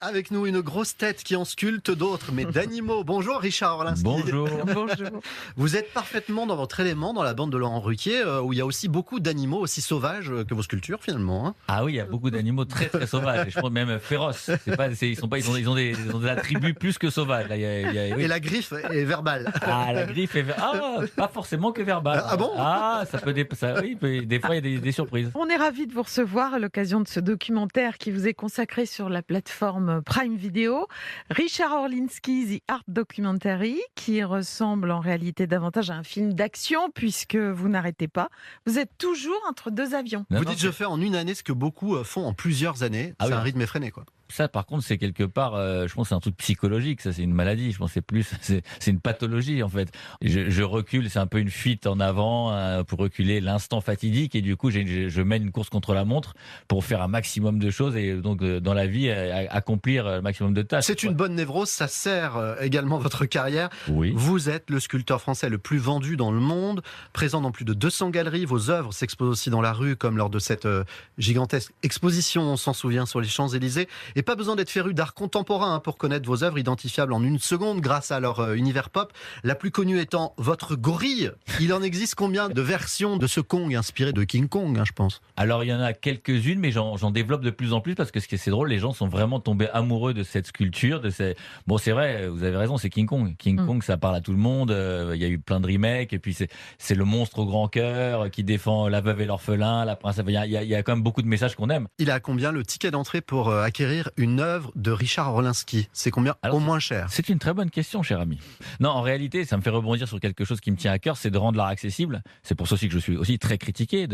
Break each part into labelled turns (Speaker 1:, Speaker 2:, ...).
Speaker 1: Avec nous, une grosse tête qui en sculpte d'autres, mais d'animaux. Bonjour Richard Orlinski.
Speaker 2: Bonjour.
Speaker 3: Bonjour.
Speaker 1: Vous êtes parfaitement dans votre élément dans la bande de Laurent Ruquier, où il y a aussi beaucoup d'animaux aussi sauvages que vos sculptures finalement. Hein.
Speaker 2: Ah oui, il y a beaucoup d'animaux très très sauvages, et je pense même féroces. Ils ont des attributs plus que sauvages. Là, oui.
Speaker 1: Et la griffe est verbale.
Speaker 2: Ah, la griffe est pas forcément que verbale.
Speaker 1: Ah bon?
Speaker 2: Ah, des fois il y a des surprises.
Speaker 3: On est ravis de vous recevoir à l'occasion de ce documentaire qui vous est consacré sur la plateforme Prime Video. Richard Orlinski, The Art Documentary, qui ressemble en réalité davantage à un film d'action puisque vous n'arrêtez pas. Vous êtes toujours entre deux avions.
Speaker 1: Vous dites je fais en une année ce que beaucoup font en plusieurs années.
Speaker 2: Ah
Speaker 1: c'est
Speaker 2: oui.
Speaker 1: un rythme effréné quoi.
Speaker 2: Ça, par contre, c'est quelque part, je pense que c'est un truc psychologique, ça, c'est une maladie, je pense que c'est une pathologie, en fait. Je recule, c'est un peu une fuite en avant, pour reculer l'instant fatidique, et du coup, je mène une course contre la montre pour faire un maximum de choses, et donc, dans la vie, accomplir le maximum de tâches.
Speaker 1: C'est une bonne névrose, ça sert également votre carrière.
Speaker 2: Oui.
Speaker 1: Vous êtes le sculpteur français le plus vendu dans le monde, présent dans plus de 200 galeries. Vos œuvres s'exposent aussi dans la rue, comme lors de cette gigantesque exposition, on s'en souvient, sur les Champs-Élysées. Et pas besoin d'être féru d'art contemporain pour connaître vos œuvres identifiables en une seconde grâce à leur univers pop. La plus connue étant votre gorille. Il en existe combien de versions de ce Kong inspiré de King Kong, je pense?
Speaker 2: Alors, il y en a quelques-unes, mais j'en développe de plus en plus parce que ce qui est assez drôle, les gens sont vraiment tombés amoureux de cette sculpture. Bon, c'est vrai, vous avez raison, c'est King Kong. King Kong, ça parle à tout le monde. Il y a eu plein de remakes. Et puis, c'est le monstre au grand cœur qui défend la veuve et l'orphelin, la princesse. Il y a quand même beaucoup de messages qu'on aime.
Speaker 1: Il a combien le ticket d'entrée pour acquérir une œuvre de Richard Orlinski? C'est combien?
Speaker 2: Alors,
Speaker 1: au moins cher?
Speaker 2: C'est une très bonne question, cher ami. Non, en réalité, ça me fait rebondir sur quelque chose qui me tient à cœur, c'est de rendre l'art accessible. C'est pour ça aussi que je suis aussi très critiqué,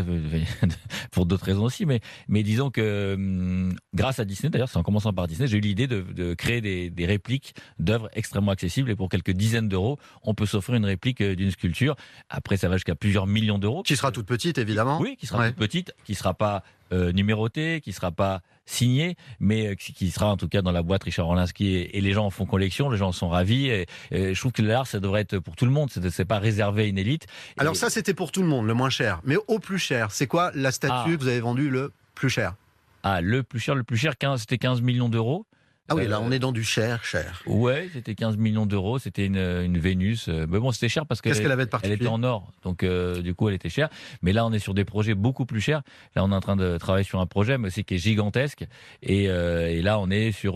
Speaker 2: pour d'autres raisons aussi. Mais disons que grâce à Disney, d'ailleurs, c'est en commençant par Disney, j'ai eu l'idée de créer des répliques d'œuvres extrêmement accessibles. Et pour quelques dizaines d'euros, on peut s'offrir une réplique d'une sculpture. Après, ça va jusqu'à plusieurs millions d'euros.
Speaker 1: Qui sera toute petite, évidemment.
Speaker 2: Oui, qui sera toute petite, qui sera pas numérotée, qui sera pas signé, mais qui sera en tout cas dans la boîte Richard Orlinski, et les gens en font collection, les gens sont ravis, et je trouve que l'art, ça devrait être pour tout le monde, c'est pas réservé à une élite.
Speaker 1: Alors ça, c'était pour tout le monde, le moins cher. Mais au plus cher, c'est quoi la statue que vous avez vendue le plus cher?
Speaker 2: Le plus cher, c'était 15 millions d'euros.
Speaker 1: Ah oui, là, on est dans du cher.
Speaker 2: Ouais, c'était 15 millions d'euros, c'était une Vénus. Mais bon, c'était cher parce
Speaker 1: Qu'est-ce qu'elle avait de particulier?
Speaker 2: Elle était en or, donc du coup, elle était chère. Mais là, on est sur des projets beaucoup plus chers. Là, on est en train de travailler sur un projet, mais aussi qui est gigantesque. Et là, on est sur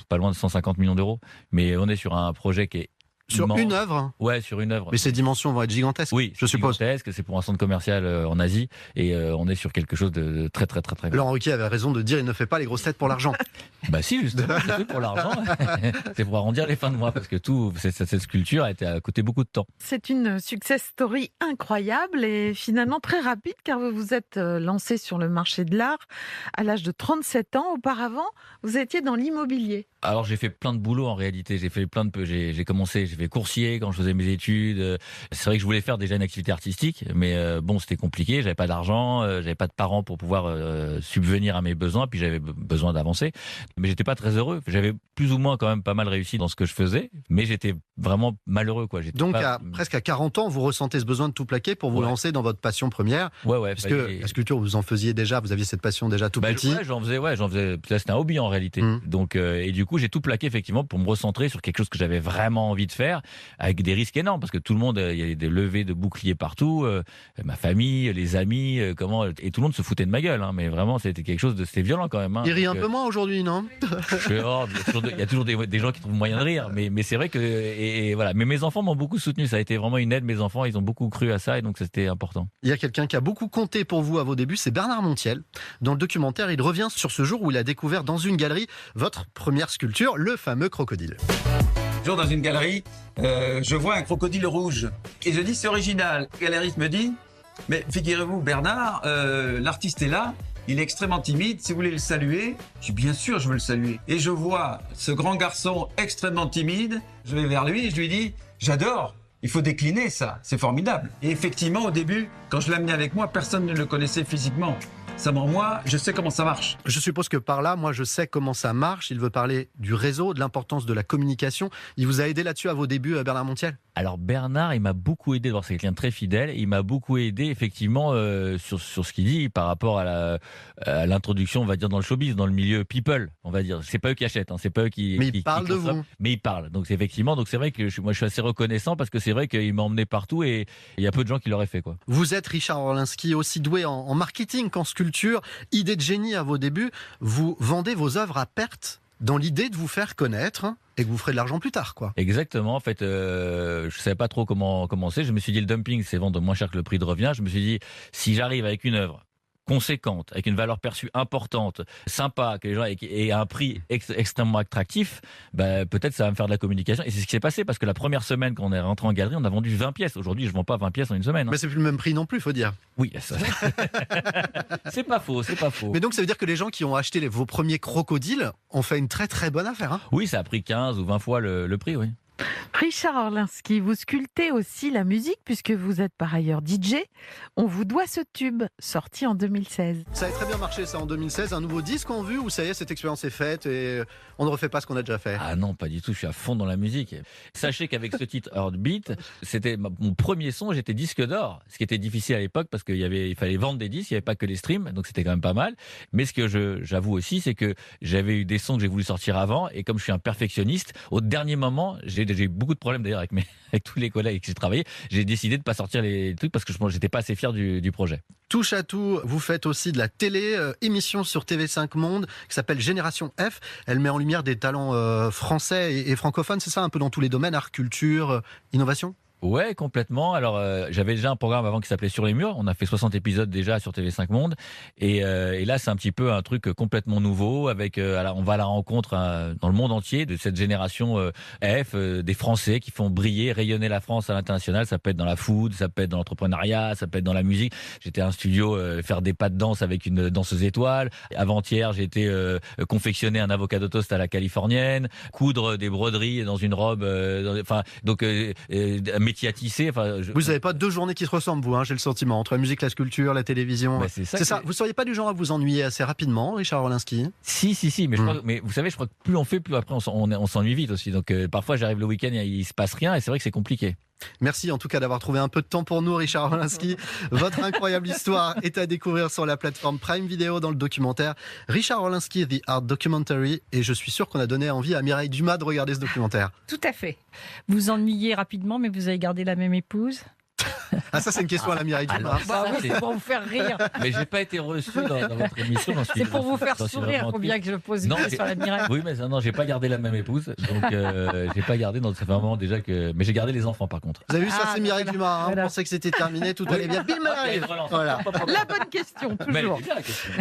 Speaker 2: pas loin de 150 millions d'euros. Mais on est sur un projet qui est
Speaker 1: sur
Speaker 2: immense.
Speaker 1: Une œuvre?
Speaker 2: Ouais, sur une œuvre.
Speaker 1: Mais ces dimensions vont être gigantesques,
Speaker 2: oui,
Speaker 1: je suppose.
Speaker 2: Gigantesque, c'est pour un centre commercial en Asie, et on est sur quelque chose de très très très très grand.
Speaker 1: Laurent Ruquier avait raison de dire il ne fait pas les grosses têtes pour l'argent.
Speaker 2: Bah si, justement, c'est pour l'argent. C'est pour arrondir les fins de mois, parce que cette sculpture a coûté beaucoup de temps.
Speaker 3: C'est une success story incroyable et finalement très rapide car vous vous êtes lancé sur le marché de l'art à l'âge de 37 ans. Auparavant, vous étiez dans l'immobilier.
Speaker 2: Alors j'ai fait plein de boulot en réalité, j'ai fait coursier quand je faisais mes études. C'est vrai que je voulais faire déjà une activité artistique, mais bon, c'était compliqué, j'avais pas d'argent, j'avais pas de parents pour pouvoir subvenir à mes besoins, puis j'avais besoin d'avancer. Mais j'étais pas très heureux, j'avais plus ou moins quand même pas mal réussi dans ce que je faisais, mais j'étais vraiment malheureux quoi.
Speaker 1: Donc presque à 40 ans, vous ressentez ce besoin de tout plaquer pour vous lancer dans votre passion première.
Speaker 2: Ouais.
Speaker 1: Parce que la sculpture, vous en faisiez déjà, vous aviez cette passion déjà tout petit.
Speaker 2: J'en faisais. C'était un hobby en réalité. Donc et du coup, j'ai tout plaqué effectivement pour me recentrer sur quelque chose que j'avais vraiment envie de faire, avec des risques énormes, parce que tout le monde, il y a des levées de boucliers partout, ma famille, les amis, et tout le monde se foutait de ma gueule, hein, mais vraiment c'était quelque chose c'était violent quand même. Hein,
Speaker 1: il rit un peu moins aujourd'hui, non?
Speaker 2: Il y a toujours des gens qui trouvent moyen de rire, mais c'est vrai que et voilà. Mais mes enfants m'ont beaucoup soutenu, ça a été vraiment une aide. Mes enfants, ils ont beaucoup cru à ça, et donc c'était important.
Speaker 1: Il y a quelqu'un qui a beaucoup compté pour vous à vos débuts, c'est Bernard Montiel. Dans le documentaire, il revient sur ce jour où il a découvert dans une galerie votre première sculpture, le fameux crocodile.
Speaker 4: Un jour dans une galerie, je vois un crocodile rouge et je dis c'est original. Le galeriste me dit mais figurez-vous Bernard, l'artiste est là, il est extrêmement timide, si vous voulez le saluer. Je dis bien sûr je veux le saluer. Et je vois ce grand garçon extrêmement timide, je vais vers lui et je lui dis j'adore. Il faut décliner ça, c'est formidable. Et effectivement, au début, quand je l'ai amené avec moi, personne ne le connaissait physiquement. Seulement moi, je sais comment ça marche.
Speaker 1: Je suppose que par là, moi, je sais comment ça marche. Il veut parler du réseau, de l'importance de la communication. Il vous a aidé là-dessus à vos débuts, Bernard Montiel?
Speaker 2: Alors Bernard, il m'a beaucoup aidé, c'est quelqu'un de très fidèle, il m'a beaucoup aidé effectivement sur ce qu'il dit par rapport à l'introduction, on va dire, dans le showbiz, dans le milieu people, on va dire. C'est pas eux qui achètent, c'est pas eux qui
Speaker 1: Mais il
Speaker 2: qui
Speaker 1: parle de
Speaker 2: consomment,
Speaker 1: vous.
Speaker 2: mais ils parlent. Donc effectivement, donc c'est vrai que moi je suis assez reconnaissant parce que c'est vrai qu'il m'a emmené partout et il y a peu de gens qui l'auraient fait, quoi.
Speaker 1: Vous êtes, Richard Orlinski, aussi doué en marketing qu'en sculpture. Idée de génie à vos débuts. Vous vendez vos œuvres à perte dans l'idée de vous faire connaître et que vous ferez de l'argent plus tard, quoi.
Speaker 2: Exactement. En fait, je savais pas trop comment commencer. Je me suis dit, le dumping, c'est vendre moins cher que le prix de revient. Je me suis dit, si j'arrive avec une œuvre conséquente, avec une valeur perçue importante, sympa, que les gens et à un prix extrêmement attractif, peut-être ça va me faire de la communication. Et c'est ce qui s'est passé parce que la première semaine quand on est rentré en galerie, on a vendu 20 pièces. Aujourd'hui, je vends pas 20 pièces en une semaine.
Speaker 1: Mais c'est plus le même prix non plus, faut dire.
Speaker 2: Oui, ça... c'est pas faux, c'est pas faux.
Speaker 1: Mais donc ça veut dire que les gens qui ont acheté vos premiers crocodiles ont fait une très très bonne affaire, hein.
Speaker 2: Oui, ça a pris 15 ou 20 fois le prix, oui.
Speaker 3: Richard Orlinski, vous sculptez aussi la musique puisque vous êtes par ailleurs DJ. On vous doit ce tube, sorti en 2016.
Speaker 1: Ça a très bien marché ça en 2016, un nouveau disque en vue ou ça y est, cette expérience est faite et on ne refait pas ce qu'on a déjà fait?
Speaker 2: Ah non, pas du tout, je suis à fond dans la musique. Sachez qu'avec ce titre Heartbeat, c'était mon premier son, j'étais disque d'or, ce qui était difficile à l'époque parce il fallait vendre des disques, il n'y avait pas que les streams, donc c'était quand même pas mal. Mais ce que j'avoue aussi, c'est que j'avais eu des sons que j'ai voulu sortir avant et comme je suis un perfectionniste, au dernier moment, j'ai eu beaucoup de problèmes d'ailleurs avec tous les collègues avec qui j'ai travaillé, j'ai décidé de pas sortir les trucs parce que j'étais pas assez fier du projet.
Speaker 1: Touche à tout, vous faites aussi de la télé, émission sur TV5 Monde qui s'appelle Génération F. Elle met en lumière des talents français et francophones, c'est ça, un peu dans tous les domaines, art, culture, innovation?
Speaker 2: Ouais, complètement. Alors, j'avais déjà un programme avant qui s'appelait Sur les murs. On a fait 60 épisodes déjà sur TV5 Monde. Et là, c'est un petit peu un truc complètement nouveau. Avec, on va à la rencontre dans le monde entier de cette génération F, des Français qui font briller, rayonner la France à l'international. Ça peut être dans la food, ça peut être dans l'entrepreneuriat, ça peut être dans la musique. J'étais à un studio faire des pas de danse avec une danseuse étoile. Avant-hier, j'ai été confectionner un avocado toast à la californienne, coudre des broderies dans une robe. Métier à tisser.
Speaker 1: Vous n'avez pas deux journées qui se ressemblent, vous, hein, j'ai le sentiment, entre la musique, la sculpture, la télévision.
Speaker 2: C'est
Speaker 1: ça. Vous ne seriez pas du genre à vous ennuyer assez rapidement, Richard Orlinski?
Speaker 2: Si, mais, mais vous savez, je crois que plus on fait, plus après on s'ennuie vite aussi. Donc parfois j'arrive le week-end et il se passe rien et c'est vrai que c'est compliqué.
Speaker 1: Merci en tout cas d'avoir trouvé un peu de temps pour nous, Richard Orlinski. Votre incroyable histoire est à découvrir sur la plateforme Prime Video dans le documentaire Richard Orlinski, The Art Documentary. Et je suis sûr qu'on a donné envie à Mireille Dumas de regarder ce documentaire.
Speaker 5: Tout à fait. Vous ennuyez rapidement, mais vous avez gardé la même épouse.
Speaker 1: Ah, ça c'est une question à la Mireille Dumas.
Speaker 2: Alors,
Speaker 5: Bah oui, c'est pour vous faire rire.
Speaker 2: Mais j'ai pas été reçu dans votre émission.
Speaker 5: C'est pour vous faire sourire, faut bien que je pose une question à la Mireille.
Speaker 2: Oui, mais non, j'ai pas gardé la même épouse, donc j'ai pas gardé. Donc ça fait un moment déjà que, mais j'ai gardé les enfants par contre.
Speaker 1: Vous avez vu ça, c'est Mireille
Speaker 5: voilà.
Speaker 1: Dumas. Hein,
Speaker 5: Voilà.
Speaker 1: On pensait que c'était terminé, tout allait bien. Bim, Mireille. Voilà.
Speaker 3: La bonne question,
Speaker 2: Mais elle
Speaker 3: toujours.
Speaker 2: était bien la question.